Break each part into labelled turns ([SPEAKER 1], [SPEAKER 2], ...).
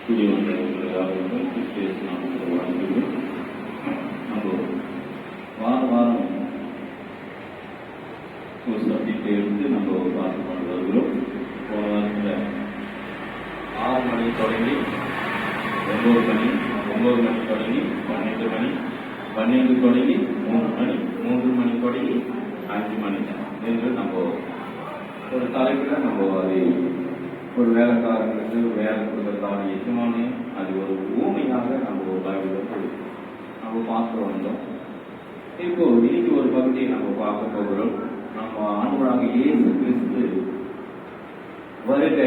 [SPEAKER 1] கூடி வந்தவர்களுக்காகவும் கிறிஸ்துவின் நாமத்தில் வாழ்ந்துள்ளோம். நம்ம வாரம் ஒரு சப்ஜெக்டை எடுத்து நம்ம பார்த்து கொண்டு வருகிறோம். போன வாரத்தில் 6 மணி தொடங்கி 9 மணி, 9 மணி தொடங்கி 12 மணி, 12 தொடங்கி 3 மணி, 3 மணி தொடங்கி 5 மணி என்று நம்ம ஒரு தலைப்பில் நம்ம அதை ஒரு வேலைக்காரங்களுக்கு வேலை கொடுக்கறதான எஜமானே அது ஒரு ஊமையாக நம்ம ஒரு பைபிள் நம்ம பார்த்து வந்தோம். இப்போ இன்னைக்கு ஒரு பகுதியை நம்ம பார்க்க போகிறோம். நம்ம ஆண்டவராக இயேசு கிறிஸ்து வருக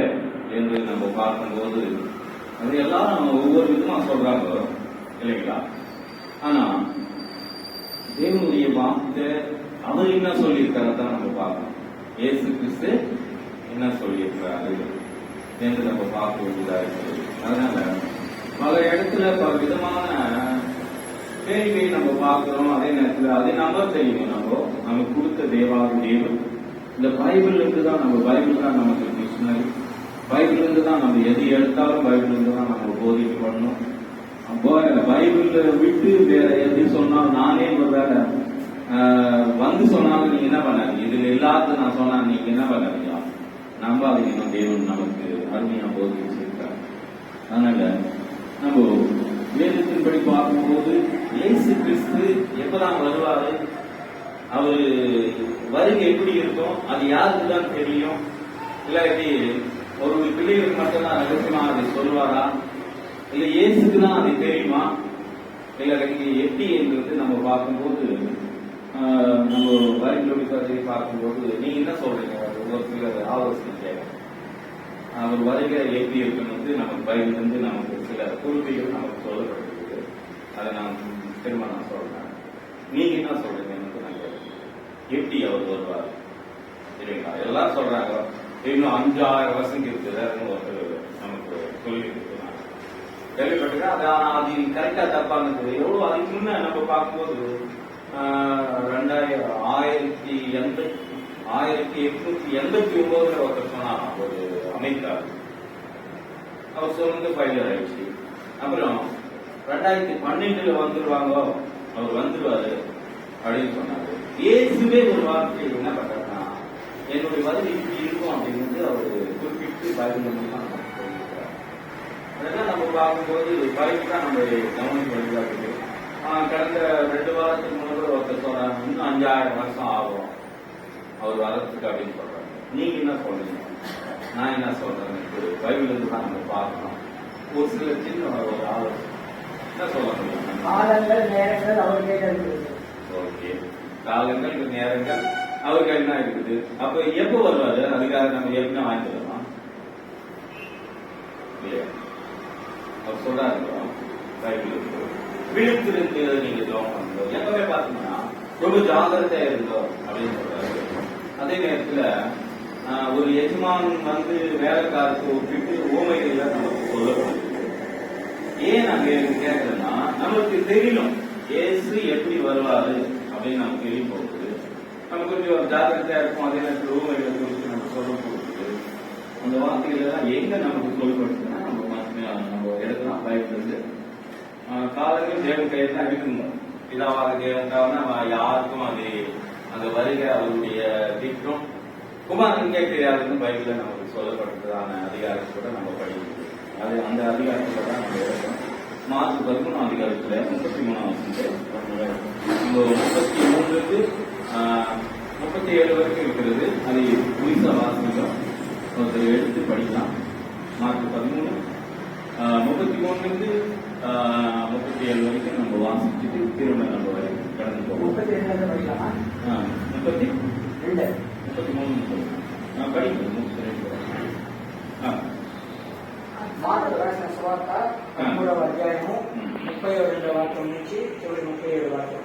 [SPEAKER 1] என்று நம்ம பார்க்கும்போது அது எல்லாரும் நம்ம ஒவ்வொரு விதமா சொல்றாங்க இல்லைங்களா? ஆனா தேவனுடைய வார்த்தை அவர் என்ன சொல்லியிருக்கிறதான் நம்ம பார்க்கணும். இயேசு கிறிஸ்து என்ன சொல்லியிருக்கிறாரு என்று நம்ம பார்க்க வேண்டியதா இருக்குது. அதனால பல இடத்துல பல விதமான கேள்வியை நம்ம பார்க்கிறோம். அதே நேரத்தில் அதை நம்ம தெரியும். நமக்கு கொடுத்த தேவாதி தேவன் இந்த பைபிள் இருந்து தான் பைபிள் தான் நமக்கு மிஷனரி. பைபிள் இருந்து தான் நம்ம எது எடுத்தாலும் பைபிள் இருந்து தான் நம்ம போதிக்க பண்ணணும். பைபிள் விட்டு வேற எது சொன்னாலும் நானே ஒரு வேலை வந்து சொன்னாலும் நீங்க என்ன பண்ணாதீங்க. இதுல எல்லாத்தையும் நான் சொன்னா நீங்க என்ன பண்ணாதீங்க, நம்பாதீங்க. தேவன் நமக்கு அருமையா போதிச்சிருக்காரு. அதனால நம்ம வேதத்தின்படி பார்க்கும்போது இயேசு கிறிஸ்து எப்பதான் வருவாரு, அவரு வருகை எப்படி இருக்கும், அது யாருக்கு தான் தெரியும். இல்லாட்டி ஒரு பிள்ளைகளுக்கு மட்டும்தான் ரகசியமா அதை சொல்லுவாரா, இல்ல இயேசுக்கு தான் அது தெரியுமா, இல்ல எப்படி என்றது நம்ம பார்க்கும்போது நம்ம வரிகளை பார்க்கும்போது நீங்க என்ன சொல்றீங்க, ஒரு சிலர் ஆலோசனை கேட்க அவர் வருகை எப்படி இருக்குன்னு நமக்கு பைபிள் இருந்து நமக்கு சில குறிப்பைகள் நமக்கு சொல்லப்பட்டிருக்கு. அதை நான் திரும்ப நான் சொல்றேன். நீங்க என்ன சொல்றீங்க நான் கேட்கிறேன். எப்படி அவர் வருவார் இல்லைங்களா? எல்லாரும் சொல்றாங்க இன்னும் 5000 வருஷம் இருக்குது ஒருத்தர் நமக்கு சொல்லி கொடுத்துருக்காங்க, கேள்விப்பட்டிருக்கேன். அது கரெக்டா தப்பானது எவ்வளவு அதுக்கு முன்ன நம்ம பார்க்கும்போது 1889 ஒருத்தர் சொன்னாங்க, ஒரு அமெரிக்கா அவர் சொல்லுங்க ஃபைலர் ஆயிடுச்சு. அப்புறம் 2012 வந்துருவாங்க, அவர் வந்துருவாரு அப்படின்னு சொன்னாரு. இயேசுவே ஒரு வார்த்தை என்ன பண்றாருன்னா என்னுடைய வருகை இப்படி இருக்கும் அப்படிங்கிறது அவர் குறிப்பிட்டு பைபிள் மூலமா சொல்லியிருக்கிறார். அதெல்லாம் நம்ம பார்க்கும்போது பைபிள் தான் நம்ம கவனிக்க வேண்டியதா இருக்கு. கடந்த 2 வாரத்துக்கு முன்னாடி ஒருத்தர் சொல்றாங்க இன்னும் 5000 வருஷம் ஆகும் அவர் வரத்துக்கு அப்படின்னு சொல்றாங்க. நீங்க என்ன சொல்றீங்க, நான் என்ன சொல்றேன், பைபிள் இருந்து தான் நம்ம பார்க்கணும். ஒரு சில சின்ன ஒரு ஆலோசனை என்ன சொல்ல முடியும்.
[SPEAKER 2] காலங்கள் நேரங்கள் அவர்கிட்ட இருக்குது.
[SPEAKER 1] ஓகே, காலங்கள் நேரங்கள் அவருக்கு என்ன இருக்குது. அப்ப எப்ப வருவாரு, அதுக்காக நம்ம எப்படின்னா வாங்கிக்கலாம் இல்லையா? அவர் சொல்றாரு பைபிள் விழுத்திருந்து நீங்க ஜோம் பண்ணுங்க, எப்பவே பாத்தீங்கன்னா ரொம்ப ஜாகிரதையா இருந்தோம் அப்படின்னு சொல்றாரு. அதே நேரத்துல ஒரு எஜமான் வந்து வேலைக்காரருக்கு ஒப்பிட்டு ஓமைகள்ல நமக்கு சொல்லப்படுது. ஏன் நாங்க கேட்கறோம்னா நமக்கு தெரியணும் இயேசு எப்படி வருவாரு அப்படின்னு நமக்கு தெரிய போகுது. நம்ம கொஞ்சம் ஜாகிரதையா இருக்கும். அதே நேரத்தில் ஓமைகளை குறித்து நம்ம சொல்ல போகுது. அந்த வார்த்தைகள் எல்லாம் எங்க நமக்கு சொல்லப்படுதுன்னா நம்ம எடுக்கலாம் பைபிள் இருந்து. காலங்கள் தேவன் கையில் தான் இருக்குங்க. பிதாவாக தேவனுக்காக யாருக்கும் அது அந்த வருகை அவருடைய திட்டம் குமாரனுக்கே தெரியாதுன்னு பைபிள்ல நமக்கு சொல்லப்படுறதான அதிகாரத்தோட நம்ம படிக்கிறது. அது அந்த அதிகாரத்தோட தான் நம்ம எடுக்கிறோம். மார்க் 13 அதிகாரத்துல 33 நம்ம 33க்கு 37 வரைக்கும் இருக்கிறது. அது புதுசா வாசிக்கிறோம், ஒருத்தர் எடுத்து படிக்கலாம். மார்க் 13 33லிருந்து 37 வரைக்கும் நம்ம வாசிச்சுட்டு திரும்ப நம்ம கடந்து போவோம்.
[SPEAKER 2] 32 படிக்கலாமா?
[SPEAKER 1] 32 33 படிக்கணும்.
[SPEAKER 2] అధ్యాయము 32 వాక్యం నుంచి 37 వాక్యం.